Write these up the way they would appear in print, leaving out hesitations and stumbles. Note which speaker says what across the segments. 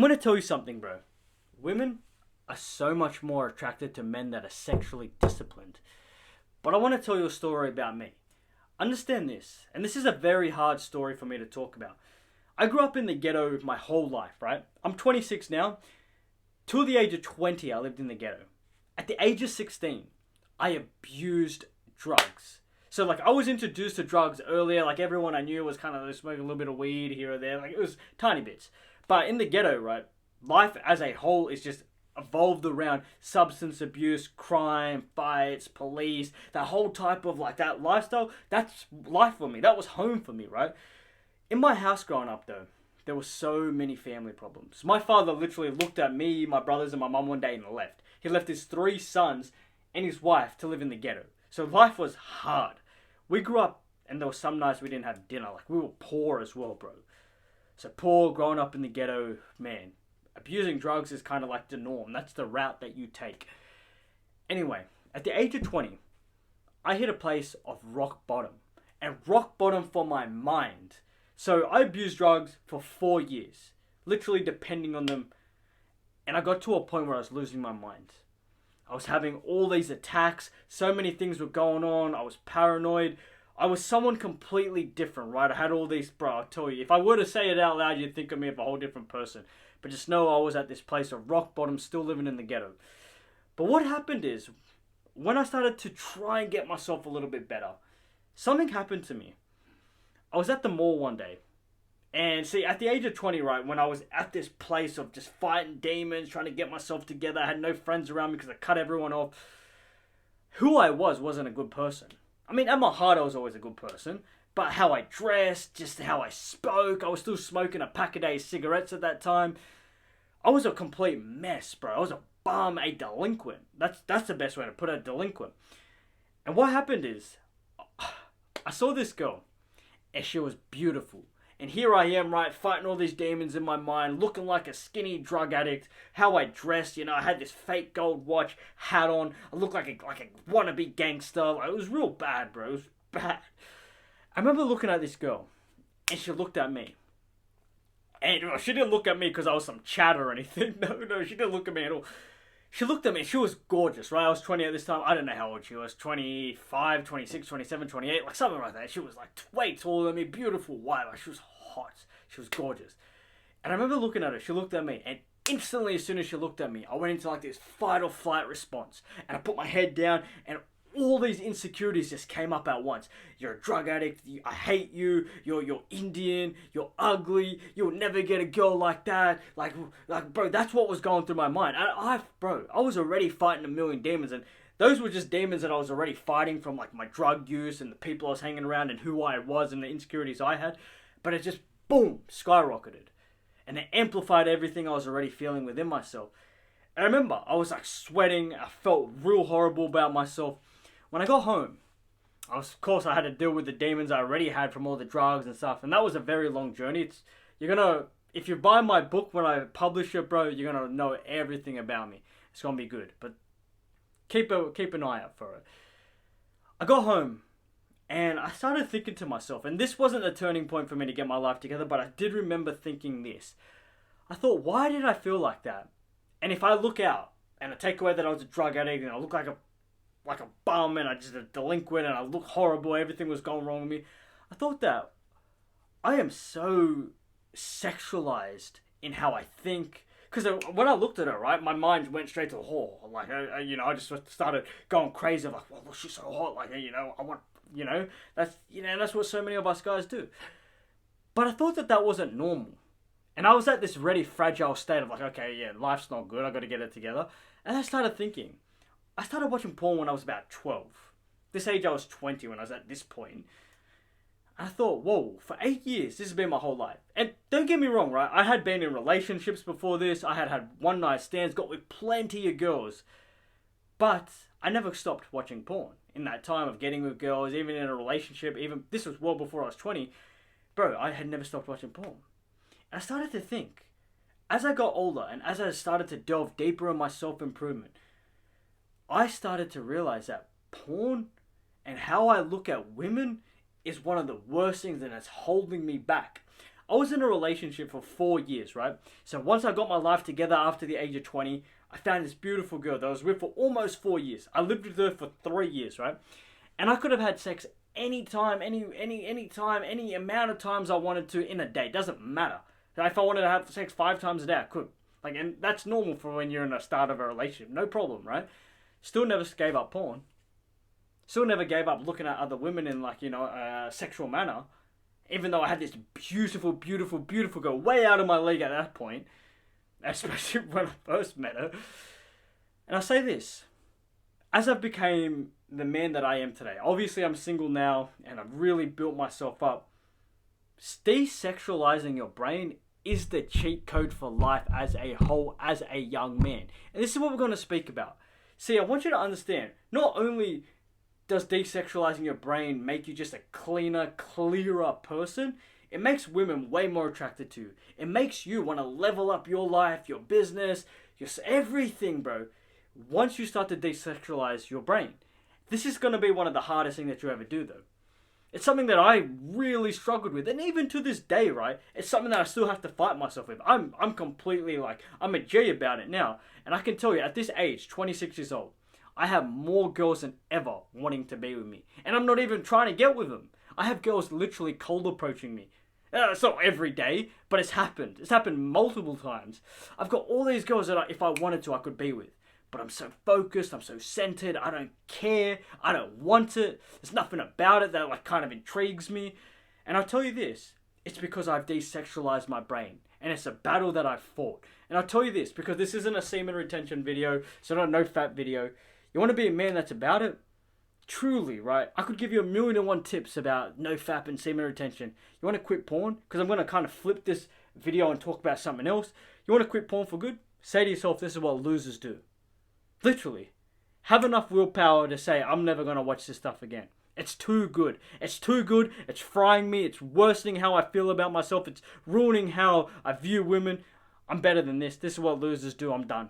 Speaker 1: I'm gonna tell you something, bro. Women are so much more attracted to men that are sexually disciplined. But I want to tell you a story about me. Understand this, and this is a very hard story for me to talk about. I grew up in the ghetto my whole life, right? I'm 26 now. Till the age of 20, I lived in the ghetto. At the age of 16, I abused drugs. So, like, I was introduced to drugs earlier. Like, everyone I knew was kind of smoking a little bit of weed here or there. Like, it was tiny bits. But in the ghetto, right, life as a whole is just evolved around substance abuse, crime, fights, police, that whole type of, like, that lifestyle. That's life for me. That was home for me, right? In my house growing up, though, there were so many family problems. My father literally looked at me, my brothers, and my mum one day and left. He left his 3 sons and his wife to live in the ghetto. So life was hard. We grew up, and there were some nights we didn't have dinner. Like, we were poor as well, bro. So poor, growing up in the ghetto, man, abusing drugs is kind of like the norm. That's the route that you take. Anyway, at the age of 20, I hit a place of rock bottom. And rock bottom for my mind. So I abused drugs for 4 years, literally depending on them. And I got to a point where I was losing my mind. I was having all these attacks. So many things were going on. I was paranoid. I was someone completely different, right? I had all these, bro, I'll tell you. If I were to say it out loud, you'd think of me as a whole different person. But just know I was at this place of rock bottom, still living in the ghetto. But what happened is, when I started to try and get myself a little bit better, something happened to me. I was at the mall one day. And see, at the age of 20, right, when I was at this place of just fighting demons, trying to get myself together, I had no friends around me because I cut everyone off. Who I wasn't a good person. I mean, at my heart, I was always a good person. But how I dressed, just how I spoke, I was still smoking a pack-a-day cigarettes at that time. I was a complete mess, bro. I was a bum, a delinquent. That's the best way to put it, a delinquent. And what happened is, I saw this girl, and she was beautiful. And here I am, right, fighting all these demons in my mind, looking like a skinny drug addict. How I dressed, I had this fake gold watch, hat on. I looked like a wannabe gangster. Like, it was real bad, bro. It was bad. I remember looking at this girl, and she looked at me. And she didn't look at me because I was some chat or anything. No, she didn't look at me at all. She looked at me, and she was gorgeous, right? I was 20 at this time. I don't know how old she was. 25, 26, 27, 28, like something like that. She was like way taller than me, beautiful white. Like, she was hot. She was gorgeous. And I remember looking at her. She looked at me, and instantly, as soon as she looked at me, I went into like this fight or flight response. And I put my head down, and all these insecurities just came up at once. You're a drug addict. I hate you. You're Indian. You're ugly. You'll never get a girl like that. Like, bro, that's what was going through my mind. I was already fighting a million demons, and those were just demons that I was already fighting from, like, my drug use and the people I was hanging around and who I was and the insecurities I had. But it just, boom, skyrocketed. And it amplified everything I was already feeling within myself. And I remember, I was like sweating. I felt real horrible about myself. When I got home, of course, I had to deal with the demons I already had from all the drugs and stuff. And that was a very long journey. If you buy my book when I publish it, bro, you're going to know everything about me. It's going to be good. But keep an eye out for it. I got home, and I started thinking to myself, and this wasn't a turning point for me to get my life together, but I did remember thinking this. I thought, why did I feel like that? And if I look out, and I take away that I was a drug addict, and I look like a bum, and I just a delinquent, and I look horrible, everything was going wrong with me. I thought that I am so sexualized in how I think. Because when I looked at her, right, my mind went straight to the whore. Like, I just started going crazy. Like, well, she's so hot. Like, I want, that's what so many of us guys do. But I thought that wasn't normal. And I was at this really fragile state of like, okay, yeah, life's not good. I got to get it together. And I started thinking. I started watching porn when I was about 12. This age I was 20 when I was at this point. I thought, whoa, for 8 years, this has been my whole life. And don't get me wrong, right? I had been in relationships before this. I had one night stands, got with plenty of girls. But I never stopped watching porn. In that time of getting with girls, even in a relationship, this was well before I was 20. Bro, I had never stopped watching porn. And I started to think, as I got older and as I started to delve deeper in my self-improvement, I started to realize that porn and how I look at women is one of the worst things, and it's holding me back. I was in a relationship for 4 years, right? So once I got my life together after the age of 20, I found this beautiful girl that I was with for almost 4 years. I lived with her for 3 years, right? And I could have had sex anytime, any amount of times I wanted to in a day. It doesn't matter. If I wanted to have sex 5 times a day, I could. Like, and that's normal for when you're in the start of a relationship. No problem, right? Still never gave up porn. Still never gave up looking at other women in, like, a sexual manner. Even though I had this beautiful, beautiful, beautiful girl way out of my league at that point. Especially when I first met her. And I say this. As I've become the man that I am today. Obviously, I'm single now. And I've really built myself up. Desexualizing your brain is the cheat code for life as a whole, as a young man. And this is what we're going to speak about. See, I want you to understand, not only does desexualizing your brain make you just a cleaner, clearer person, it makes women way more attracted to you. It makes you want to level up your life, your business, your everything, bro. Once you start to desexualize your brain. This is going to be one of the hardest things that you ever do, though. It's something that I really struggled with. And even to this day, right, it's something that I still have to fight myself with. I'm completely I'm a G about it now. And I can tell you, at this age, 26 years old, I have more girls than ever wanting to be with me. And I'm not even trying to get with them. I have girls literally cold approaching me. It's not every day, but it's happened. It's happened multiple times. I've got all these girls that if I wanted to, I could be with. But I'm so focused, I'm so centered, I don't care, I don't want it. There's nothing about it that kind of intrigues me. And I'll tell you this, it's because I've desexualized my brain. And it's a battle that I've fought. And I'll tell you this, because this isn't a semen retention video, so not a no fat video. You want to be a man that's about it? Truly, right? I could give you 1,000,001 tips about no fap and semen retention. You want to quit porn? Because I'm going to kind of flip this video and talk about something else. You want to quit porn for good? Say to yourself, this is what losers do. Literally. Have enough willpower to say, I'm never going to watch this stuff again. It's too good. It's too good. It's frying me. It's worsening how I feel about myself. It's ruining how I view women. I'm better than this. This is what losers do. I'm done.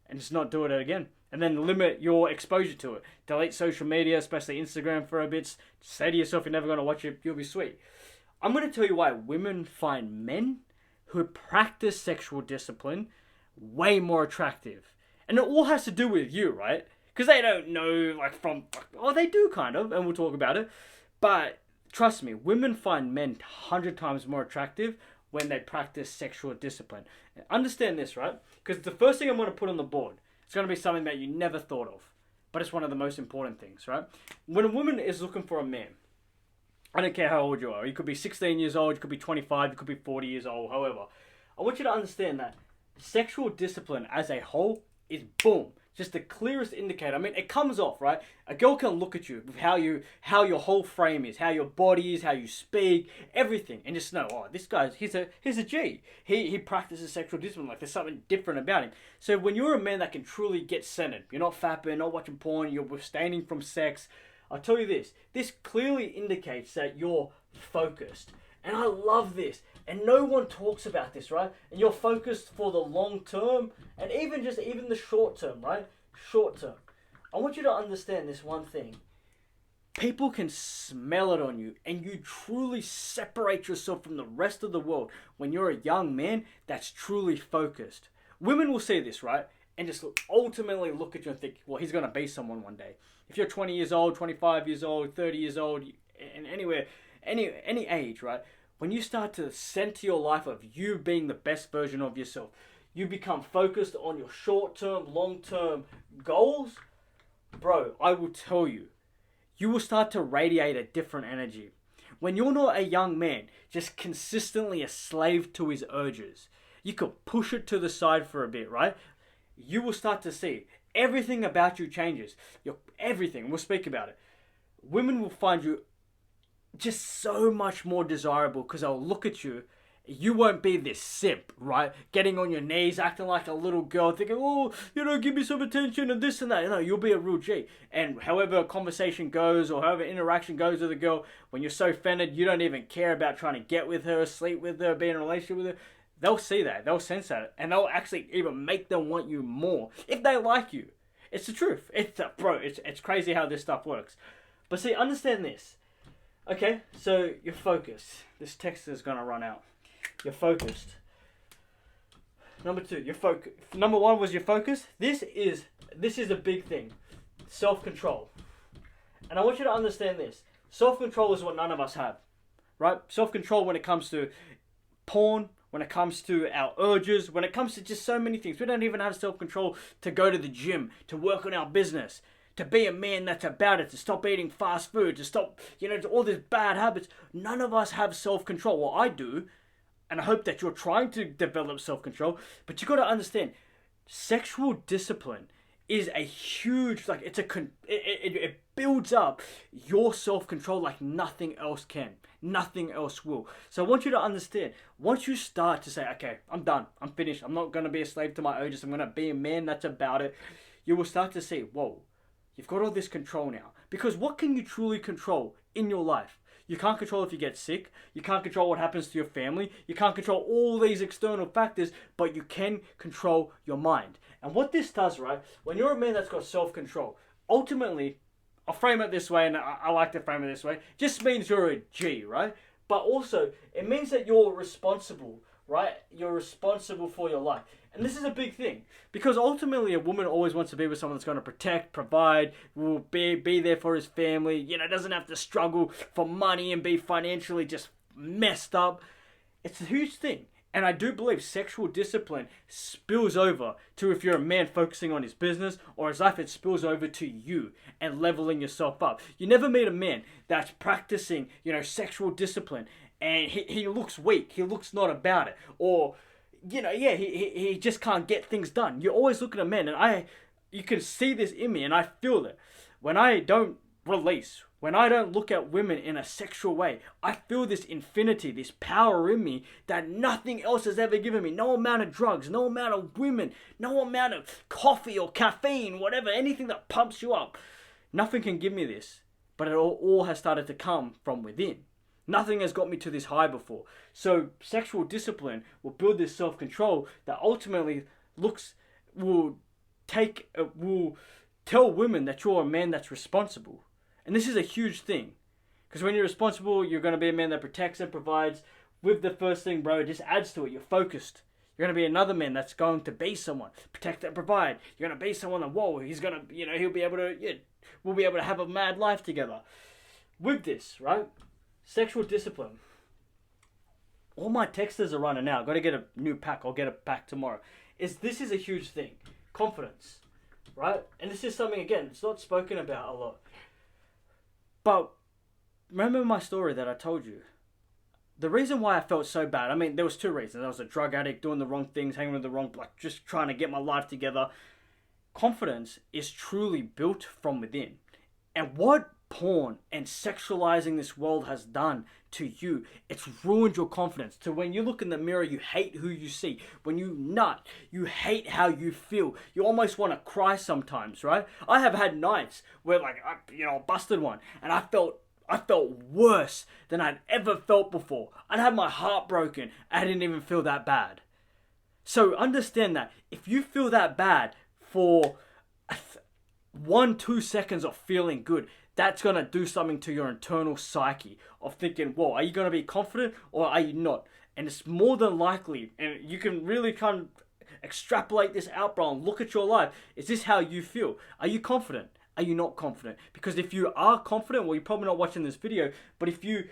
Speaker 1: And just not do it again. And then limit your exposure to it. Delete social media, especially Instagram for a bit. Say to yourself, you're never going to watch it. You'll be sweet. I'm going to tell you why women find men who practice sexual discipline way more attractive. And it all has to do with you, right? Because they don't know, they do kind of, and we'll talk about it. But trust me, women find men 100 times more attractive when they practice sexual discipline. And understand this, right? Because the first thing I'm going to put on the board, it's going to be something that you never thought of. But it's one of the most important things, right? When a woman is looking for a man, I don't care how old you are. You could be 16 years old, you could be 25, you could be 40 years old, however. I want you to understand that sexual discipline as a whole is boom. Just the clearest indicator. I mean, it comes off, right? A girl can look at you with how your whole frame is, how your body is, how you speak, everything, and just know, oh, this guy's he's a G. He practices sexual discipline. Like there's something different about him. So when you're a man that can truly get centered, you're not fapping, not watching porn, you're abstaining from sex. I'll tell you this. This clearly indicates that you're focused, and I love this. And no one talks about this, right? And you're focused for the long term and even the short term, right? Short term. I want you to understand this one thing. People can smell it on you and you truly separate yourself from the rest of the world when you're a young man that's truly focused. Women will see this, right? And just ultimately look at you and think, well, he's going to be someone one day. If you're 20 years old, 25 years old, 30 years old, and anywhere, any age, right? When you start to center your life of you being the best version of yourself, you become focused on your short-term, long-term goals, bro, I will tell you, you will start to radiate a different energy. When you're not a young man, just consistently a slave to his urges, you could push it to the side for a bit, right? You will start to see everything about you changes. Everything, we'll speak about it. Women will find you just so much more desirable because they'll look at you. You won't be this simp, right? Getting on your knees, acting like a little girl, thinking, oh, give me some attention and this and that. You'll be a real G. And however a conversation goes or however interaction goes with a girl, when you're so offended, you don't even care about trying to get with her, sleep with her, be in a relationship with her. They'll see that. They'll sense that. And they'll actually even make them want you more if they like you. It's the truth. It's crazy how this stuff works. But see, understand this. Okay, so you're focused. This text is going to run out. you're focused. Number two, your focus. Number one was your focus. This is a big thing. Self-control. And I want you to understand this. Self-control is what none of us have. Right? Self-control when it comes to porn, when it comes to our urges, when it comes to just so many things. We don't even have self-control to go to the gym, to work on our business, to be a man that's about it, to stop eating fast food, to stop, all these bad habits. None of us have self-control. Well, I do, and I hope that you're trying to develop self-control, but you got to understand, sexual discipline is a huge, it builds up your self-control like nothing else can. Nothing else will. So I want you to understand, once you start to say, okay, I'm done, I'm finished, I'm not going to be a slave to my urges, I'm going to be a man that's about it, you will start to see, whoa, you've got all this control now. Because what can you truly control in your life? You can't control if you get sick, you can't control what happens to your family, you can't control all these external factors, but you can control your mind. And what this does, right, when you're a man that's got self-control, ultimately, I'll frame it this way, and I like to frame it this way, just means you're a G, right? But also, it means that you're responsible, right? You're responsible for your life. And this is a big thing, because ultimately a woman always wants to be with someone that's going to protect, provide, will be there for his family, doesn't have to struggle for money and be financially just messed up. It's a huge thing. And I do believe sexual discipline spills over to, if you're a man focusing on his business or his life, it spills over to you and leveling yourself up. You never meet a man that's practicing, sexual discipline and he looks weak, he looks not about it, or, he just can't get things done. You always look at a man, and you can see this in me, and I feel it. When I don't release, when I don't look at women in a sexual way, I feel this infinity, this power in me that nothing else has ever given me. No amount of drugs, no amount of women, no amount of coffee or caffeine, whatever, anything that pumps you up. Nothing can give me this, but it all has started to come from within. Nothing has got me to this high before. So sexual discipline will build this self-control that ultimately will tell women that you're a man that's responsible. And this is a huge thing. Because when you're responsible, you're going to be a man that protects and provides. With the first thing, bro, it just adds to it. You're focused. You're going to be another man that's going to be someone. Protect and provide. You're going to be someone that, he's going to, he'll be able to, we'll be able to have a mad life together. With this, right? Sexual discipline. All my texters are running out. Got to get a new pack. I'll get a pack tomorrow. This is a huge thing. Confidence. Right? And this is something, again, it's not spoken about a lot. But remember my story that I told you. The reason why I felt so bad, there was two reasons. I was a drug addict, doing the wrong things, hanging with the wrong, just trying to get my life together. Confidence is truly built from within. And what porn and sexualizing this world has done to you, it's ruined your confidence. To when you look in the mirror, you hate who you see. When you nut, you hate how you feel. You almost want to cry sometimes, right? I have had nights where, I busted one, and I felt worse than I'd ever felt before. I'd had my heart broken. I didn't even feel that bad. So understand that if you feel that bad for 1-2 seconds of feeling good, that's going to do something to your internal psyche of thinking, whoa, are you going to be confident or are you not? And it's more than likely, and you can really kind of extrapolate this out, bro, and look at your life. Is this how you feel? Are you confident? Are you not confident? Because if you are confident, well, you're probably not watching this video, but if you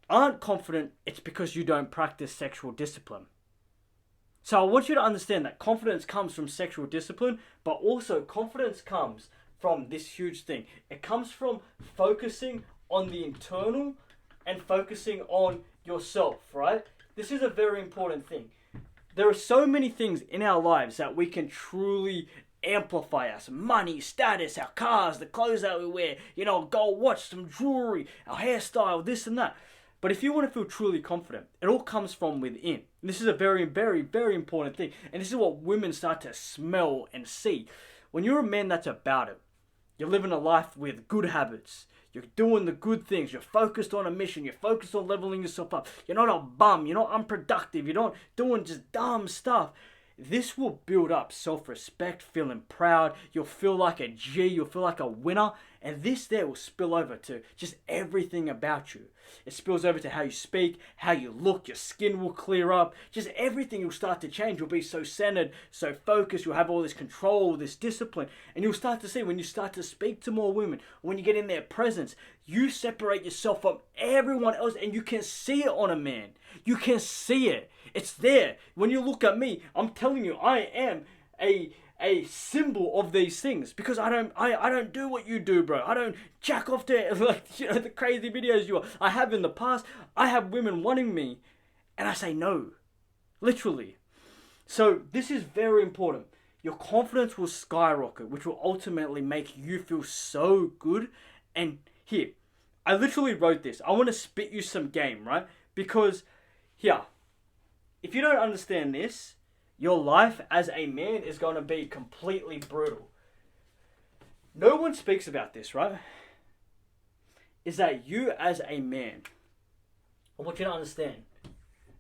Speaker 1: aren't confident, it's because you don't practice sexual discipline. So I want you to understand that confidence comes from sexual discipline, but also confidence comes from this huge thing. It comes from focusing on the internal and focusing on yourself, right? This is a very important thing. There are so many things in our lives that we can truly amplify us. Money, status, our cars, the clothes that we wear, gold watch, some jewelry, our hairstyle, this and that. But if you want to feel truly confident, it all comes from within. And this is a very, very, very important thing. And this is what women start to smell and see. When you're a man that's about it, you're living a life with good habits. You're doing the good things. You're focused on a mission. You're focused on leveling yourself up. You're not a bum. You're not unproductive. You're not doing just dumb stuff. this will build up self-respect, feeling proud. You'll feel like a G, you'll feel like a winner. And this there will spill over to just everything about you. It spills over to how you speak, how you look, your skin will clear up. Just everything will start to change. You'll be so centered, so focused. You'll have all this control, this discipline. And you'll start to see when you start to speak to more women, when you get in their presence, you separate yourself from everyone else and you can see it on a man. You can see it. It's there. When you look at me, I'm telling you, I am a symbol of these things, because I don't do what you do, bro. I don't jack off to the crazy videos I have in the past. I have women wanting me and I say no, literally. So this is very important. Your confidence will skyrocket, which will ultimately make you feel so good. And here, I literally wrote this. I want to spit you some game, right? Because here, if you don't understand this, your life as a man is going to be completely brutal. No one speaks about this, right? Is that you as a man, I want you to understand,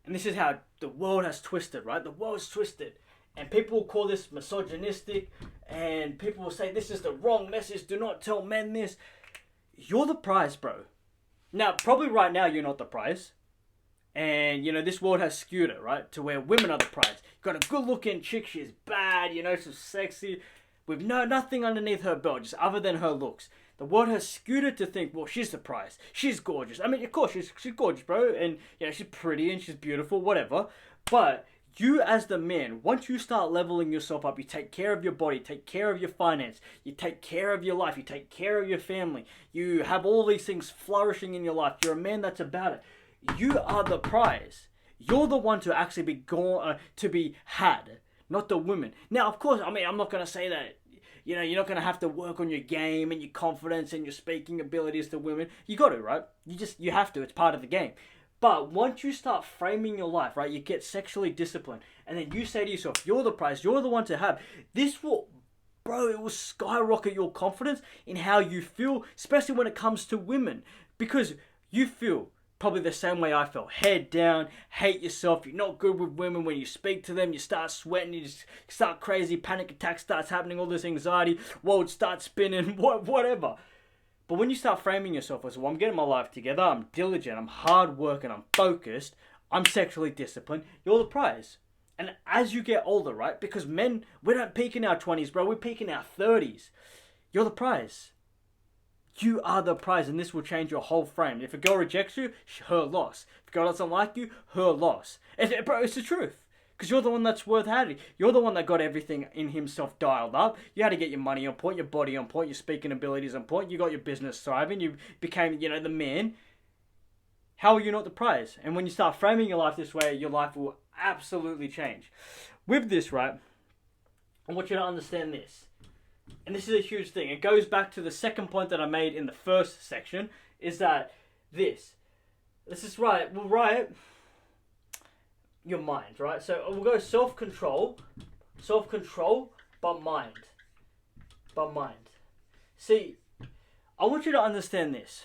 Speaker 1: and this is how the world has twisted, right? The world's twisted. And people will call this misogynistic, and people will say this is the wrong message, do not tell men this. You're the prize, bro. Now, probably right now you're not the prize. And, this world has skewed it, right? To where women are the prize. You've got a good-looking chick, she's bad, she's sexy, with nothing underneath her belt, just other than her looks. The world has skewed it to think, well, she's the prize. She's gorgeous. I mean, of course, she's gorgeous, bro. And, she's pretty and she's beautiful, whatever. But you as the man, once you start leveling yourself up, you take care of your body, take care of your finance, you take care of your life, you take care of your family, you have all these things flourishing in your life. You're a man that's about it. You are the prize. You're the one to actually be to be had, not the women. Now, of course, I'm not going to say that, you're not going to have to work on your game and your confidence and your speaking abilities to women. You got to, right? You have to. It's part of the game. But once you start framing your life, right, you get sexually disciplined, and then you say to yourself, you're the prize, you're the one to have. This will, bro, it will skyrocket your confidence in how you feel, especially when it comes to women, because you feel probably the same way I felt. Head down, hate yourself, you're not good with women. When you speak to them, you start sweating, you just start crazy, panic attack starts happening, all this anxiety, world starts spinning, whatever. But when you start framing yourself as, well, I'm getting my life together, I'm diligent, I'm hard working, I'm focused, I'm sexually disciplined, you're the prize. And as you get older, right, because men, we don't peak in our 20s, bro, we peak in our 30s. You're the prize. You are the prize, and this will change your whole frame. If a girl rejects you, her loss. If a girl doesn't like you, her loss. Bro, it's the truth. Because you're the one that's worth having. You're the one that got everything in himself dialed up. You had to get your money on point, your body on point, your speaking abilities on point. You got your business thriving. You became, the man. How are you not the prize? And when you start framing your life this way, your life will absolutely change. With this, right, I want you to understand this. And this is a huge thing. It goes back to the second point that I made in the first section, is that this is right. We'll write your mind, right? So we'll go self-control, but mind. See, I want you to understand this.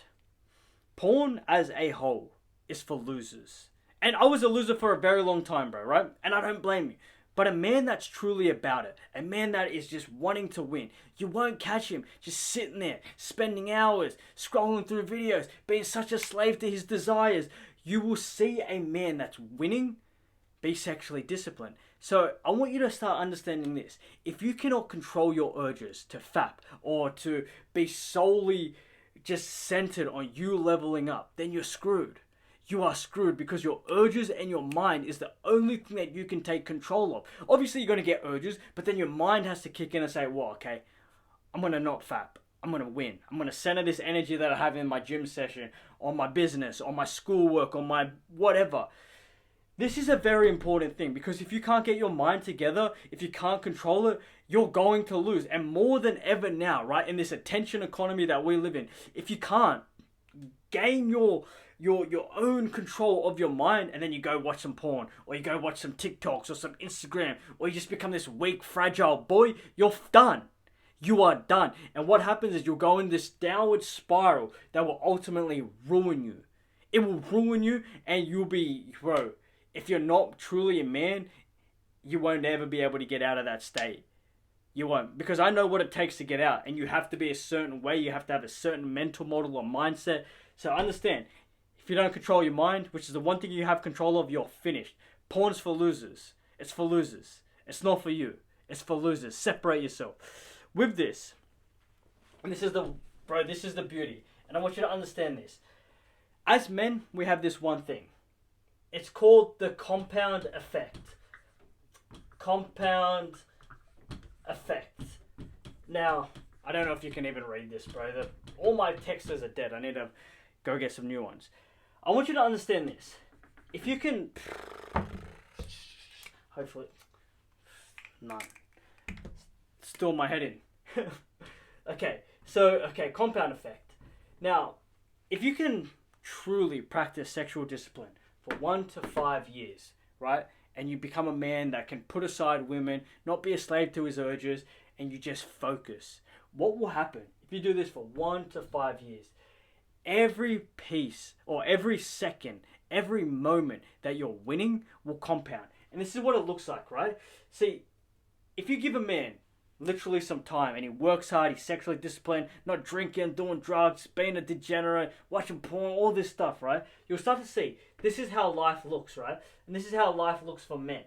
Speaker 1: Porn as a whole is for losers. And I was a loser for a very long time, bro, right? And I don't blame you. But a man that's truly about it, a man that is just wanting to win, you won't catch him just sitting there, spending hours, scrolling through videos, being such a slave to his desires. You will see a man that's winning be sexually disciplined. So I want you to start understanding this. If you cannot control your urges to fap or to be solely just centered on you leveling up, then you're screwed. You are screwed, because your urges and your mind is the only thing that you can take control of. Obviously, you're going to get urges, but then your mind has to kick in and say, well, okay, I'm going to not fap. I'm going to win. I'm going to center this energy that I have in my gym session, on my business, on my schoolwork, on my whatever. This is a very important thing, because if you can't get your mind together, if you can't control it, you're going to lose. And more than ever now, right, in this attention economy that we live in, if you can't gain your own control of your mind, and then you go watch some porn, or you go watch some TikToks or some Instagram, or you just become this weak, fragile boy, you're done. You are done. And what happens is you'll go in this downward spiral that will ultimately ruin you. It will ruin you, and you'll be, bro, if you're not truly a man, you won't ever be able to get out of that state. You won't. Because I know what it takes to get out. And you have to be a certain way. You have to have a certain mental model or mindset. So understand, if you don't control your mind, which is the one thing you have control of, you're finished. Porn's for losers. It's for losers. It's not for you. It's for losers. Separate yourself. With this, and this is the beauty. And I want you to understand this. As men, we have this one thing. It's called the compound effect. Compound effect. Now, I don't know if you can even read this, bro. All my texters are dead. I need to go get some new ones. I want you to understand this. If you can... Hopefully... No. Still my head in. Okay, compound effect. Now, if you can truly practice sexual discipline for 1 to 5 years, right? And you become a man that can put aside women, not be a slave to his urges, and you just focus. What will happen if you do this for 1 to 5 years? Every piece or every second, every moment that you're winning will compound. And this is what it looks like, right? See, if you give a man literally some time and he works hard, he's sexually disciplined, not drinking, doing drugs, being a degenerate, watching porn, all this stuff, right? You'll start to see this is how life looks, right? And this is how life looks for men.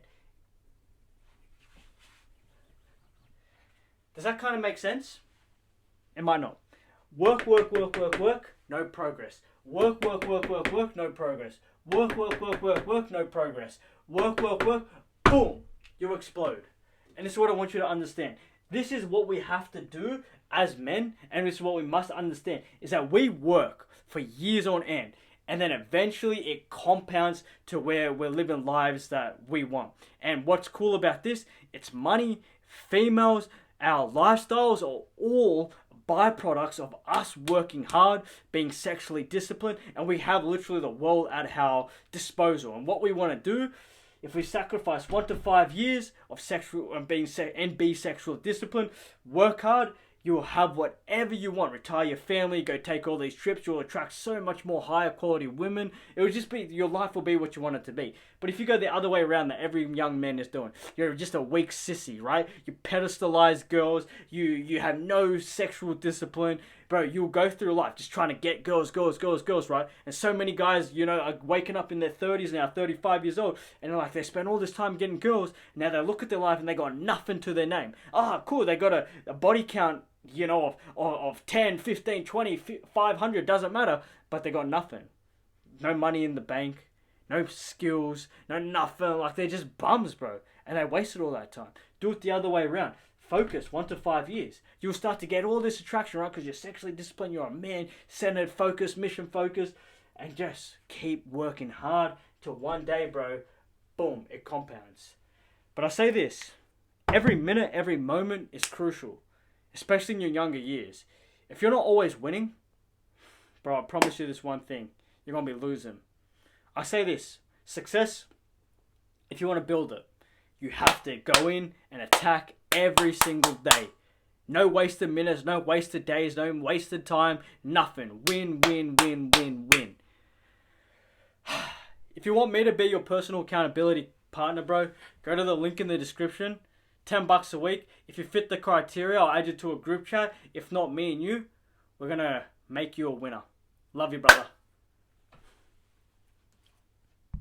Speaker 1: Does that kind of make sense? It might not. Work, no progress. Work, no progress. Work, no progress. Work, boom, you explode. And this is what I want you to understand. This is what we have to do as men, and this is what we must understand, is that we work for years on end, and then eventually it compounds to where we're living lives that we want. And what's cool about this, it's money, females, our lifestyles are all byproducts of us working hard, being sexually disciplined, and we have literally the world at our disposal. And what we want to do, if we sacrifice 1 to 5 years of sexual and be sexual discipline, work hard, you will have whatever you want. Retire your family, go take all these trips. You'll attract so much more higher quality women. It will just be, your life will be what you want it to be. But if you go the other way around that every young man is doing, you're just a weak sissy, right? You pedestalize girls. You have no sexual discipline. Bro, you'll go through life just trying to get girls, right? And so many guys, are waking up in their 30s now, 35 years old, and they're like, they spend all this time getting girls, and now they look at their life and they got nothing to their name. Ah, cool, they got a body count, of 10, 15, 20, 500, doesn't matter, but they got nothing. No money in the bank, no skills, no nothing, like they're just bums, bro, and they wasted all that time. Do it the other way around. Focus 1 to 5 years. You'll start to get all this attraction, right? Because you're sexually disciplined, you're a man, centered, focused, mission focused, and just keep working hard till one day, bro, boom, it compounds. But I say this, every minute, every moment is crucial, especially in your younger years. If you're not always winning, bro, I promise you this one thing, you're going to be losing. I say this, success, if you want to build it, you have to go in and attack every single day. No wasted minutes, no wasted days, no wasted time, nothing. Win. If you want me to be your personal accountability partner, bro, go to the link in the description. $10 a week. If you fit the criteria, I'll add you to a group chat. If not, me and you, we're going to make you a winner. Love you, brother.